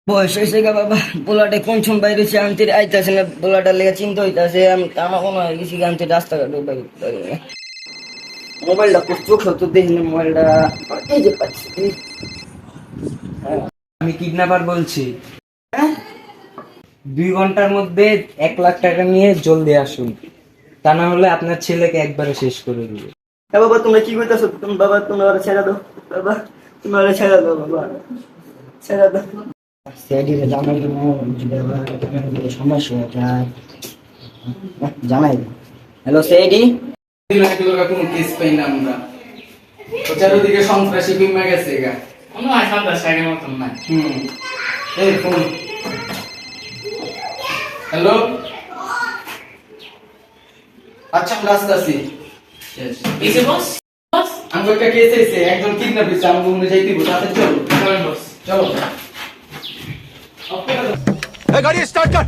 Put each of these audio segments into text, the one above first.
বয়স হয়েছে গা বাবা, পোলাটা কোন সময় বাইরে হয়েছে আনতে আইতাছে না, পোলাটার লেগে চিন্তা হইতাছে। আমি আমার কোনো হয় গেছি আনতে রাস্তাঘাটে বাইরে। মোবাইলটা চোখ তো দেখি না, মোবাইলটা এই যে পাচ্ছি। আমি কিডন্যাপার বলছি। হ্যাঁ 2 ঘন্টার মধ্যে 1 লাখ টাকা নিয়ে জলদি আসুন, তা না হলে আপনার ছেলেকে একবারে শেষ করে দিবে। হ্যাঁ বাবা, তোমরা কি করতেছো? তুমি বাবা, তোমরা ওরা ছেড়ে দাও বাবা, তুমি ওরা ছেড়ে দাও বাবা, ছেড়ে দাও। সেদিকে জানাই সমস্যা হয়ে যায়, জানাই। হ্যালো সেডি, কোনো কেস পাই না আমরা, ও চারিদিকে সন্ত্রাসী বিমা গেছে গা। কোনো সন্ত্রাস আগের মতন নাই। এই ফোন। হ্যালো, আচ্ছা আমরা আসতেছি। এসে বস বস আমার একটা কেস হয়েছে, একজন কিডন্যাপ হয়েছে, আমাকে মনে যাইতে বলছে। আচ্ছা চলো চলেন বস। চলো। गाड़ी स्टार्ट कर।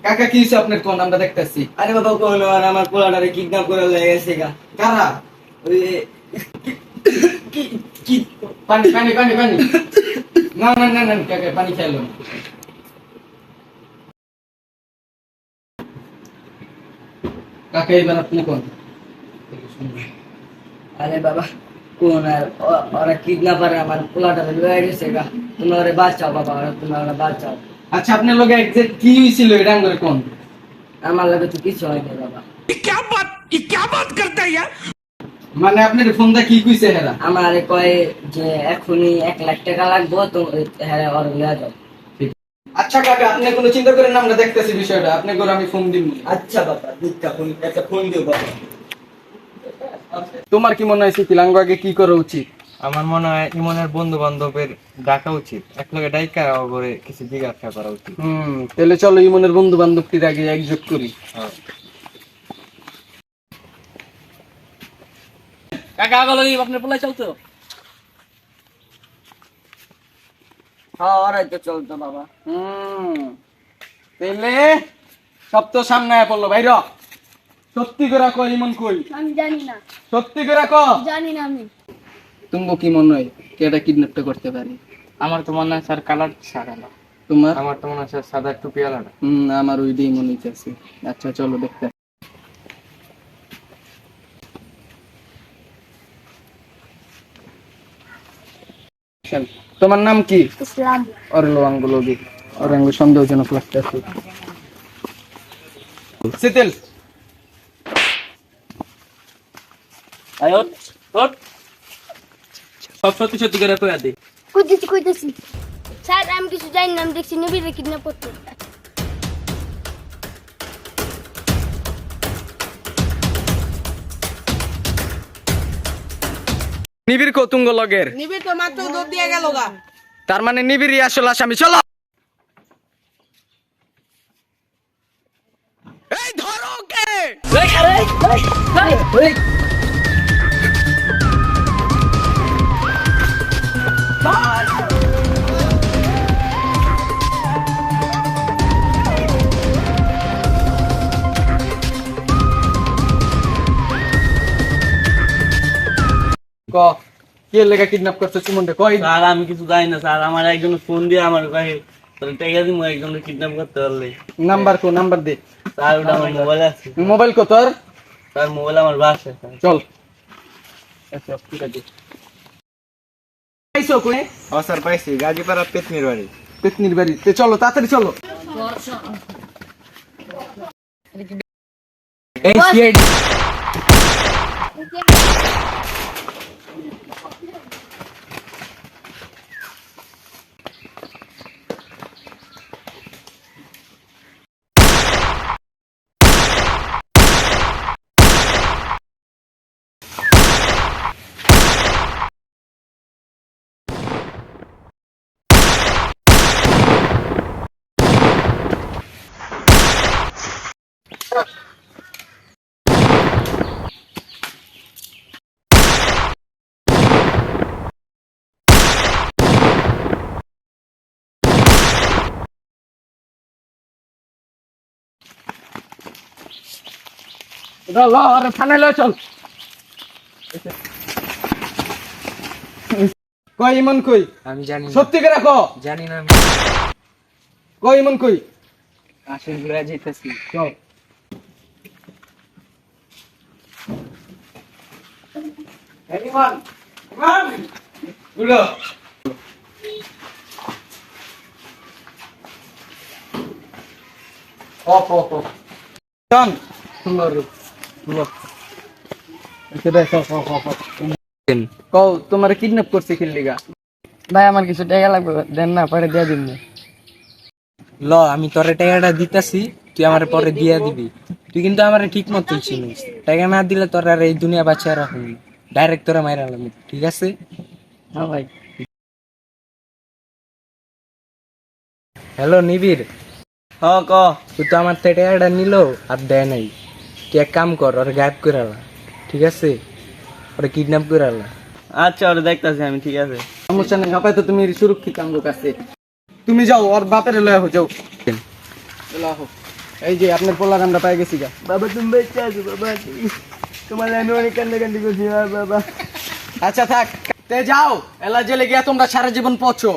কাকা কি হয়েছে আপনার, কোন আমরা দেখতেছি। আরে বাবা কোন আর আমার পোলাটারে কিডন্যাপ করে লেগে গেছে গা। কারা? ওই কি কি পানি পানি পানি পানি। না না না না কাকা, পানি খাইলো না। কাকা এবার আপনি কোন? আরে বাবা কোন আর ওরা কিডন্যাপার আমার পোলাটারে লেগে গেছে গা। তুমি ওরে বাঁচাও বাবা, তুমি ওরা বাঁচাও। আচ্ছা আপনার লগে এক্সাক্ট কি হয়েছিল এটা আঙ্গুরে কোন? আমার লাগে তো কিছু হয়নি বাবা। ये क्या बात करता है यार। মানে আপনার ফোনটা কি কইছে হেরা? আমার কয় যে এখনই 1 লাখ টাকা লাগবো, তো হ্যাঁ ওর লিয়া যাও। আচ্ছা কাকা আপনি কোনো চিন্তা করেন না, আমরা দেখতেছি বিষয়টা, আপনি করে আমি ফোন দিব। আচ্ছা বাবা, দিকটা ফোন, একটা ফোন দিও বাবা। তোমার কি মনে হয় শিখিলাঙ্গ আগে কি করা উচিত? আমার মনে হয় ইমনের বন্ধু বান্ধবের ডাকা উচিত, এক লগে ডাইকা করে কিছু জিজ্ঞাসা করা উচিত। তাহলে চলো ইমনের বন্ধু বান্ধবটির আগে একযোগ করি। কাকা আগল আপনার পোলাই চলতো। হ্যাঁ ওরাই তো চলতো বাবা। তাইলে সব তো সামনে আয়া পড়লো, বাইর সত্যি করে কয় ইমন কই? আমি জানি না, সত্যি করে ক। জানি না আমি। তুমি কি মনে হয় কেটা কিডন্যাপটা করতে পারি? আমার তো মনে হয় স্যার কালার সারালো। তোমার? আমার তো মনে হচ্ছে সাদা টুপিওয়ালাটা। আমার ওইটাই মনে হচ্ছে। আচ্ছা চলো দেখতে। তোমার নাম কি? ইসলাম। অরলো আঙ্গুলো দি আর আঙ্গুল সন্দেহজনক লাগতেছে। সিতেল আয় ওঠ ওঠ, সব সত্যি সত্যি করে কইয়া দে। কইতেছি স্যার, আমি কিছু জানি না, আমি দেখছি নবীরে কিডন্যাপ করতে। নিবিড় কতুঙ্গ লগের, নিবি তো মাত্র দৌড় দিয়ে গেল গা। তার মানে নিবিড়ই আসল আসামি। চলো এই ধরো কে। ক কে লেগা কিডন্যাপ করছে সুমনকে কই? স্যার আমি কিছু জানি না স্যার, আমার একজন ফোন দিয়ে আমার কাছে টাকা দিব, একজনকে কিডন্যাপ করতে পারলে। নাম্বার কো, নাম্বার দে। স্যার ওটা আমার মোবাইল আছে। মোবাইল কো তোর? স্যার মোবাইল আমার বাসায় স্যার। চল। আচ্ছা ঠিক আছে। পাইছো কোনে? ও স্যার পাইছি, গাজীপাড়া পেতনির বাড়ি। পেতনির বাড়িতে চলো, তাড়াতাড়ি চলো। এই সিআইডি আরে থানায় লয়ে চল। কই ইমন কই? আমি জানি না। সত্যি করে কো। জানি না আমি। কই ইমন কই? আসেন ঘুরে যেতেছি। চল। ইমন ইমন উড়ো। অপ অপ অপ চল শুনো এটা দেখো কও তোমার কিডন্যাপ করছে কি লিগা? ভাই আমার কিছু টাকা লাগবে, দেন না পরে দিয়ে দিন। ল আমি তোরে টাকাটা দিতাছি, তুই আমার পরে দিয়া দিবি। তুই কিন্তু আমার ঠিক মতো চিনিস, টাকা না দিলে তোর আর এই দুনিয়া বাঁচিয়ে রাখুন, ডাইরেক্ট তোরা মাইরা আলাম, ঠিক আছে? হ্যাঁ ভাই। হ্যালো নিবিড়, হ্যাঁ ক। তুই তো আমার থেকে টাকাটা নিল আর দেয় নাই। তুই এক কাম কর, ওরে গায়েব করে আলা, ঠিক আছে? ওরে কিডন্যাপ করে আলা। আচ্ছা ওরে দেখতাছি আমি, ঠিক আছে। সমস্যা নেই, আপাতত তুমি সুরক্ষিত আমার কাছে। তুমি যাও ওর বাপের লয়ে যাও। চলো আহো। এই যে আপনার পোলার আমরা পাই গেছি গা। বাবা তুমি বেঁচে আছো বাবা, তোমার আমি অনেক কান্দাকান্দি করছি বাবা। আচ্ছা থাক, তে যাও, এলা জেলে গিয়া তোমরা সারা জীবন পচো।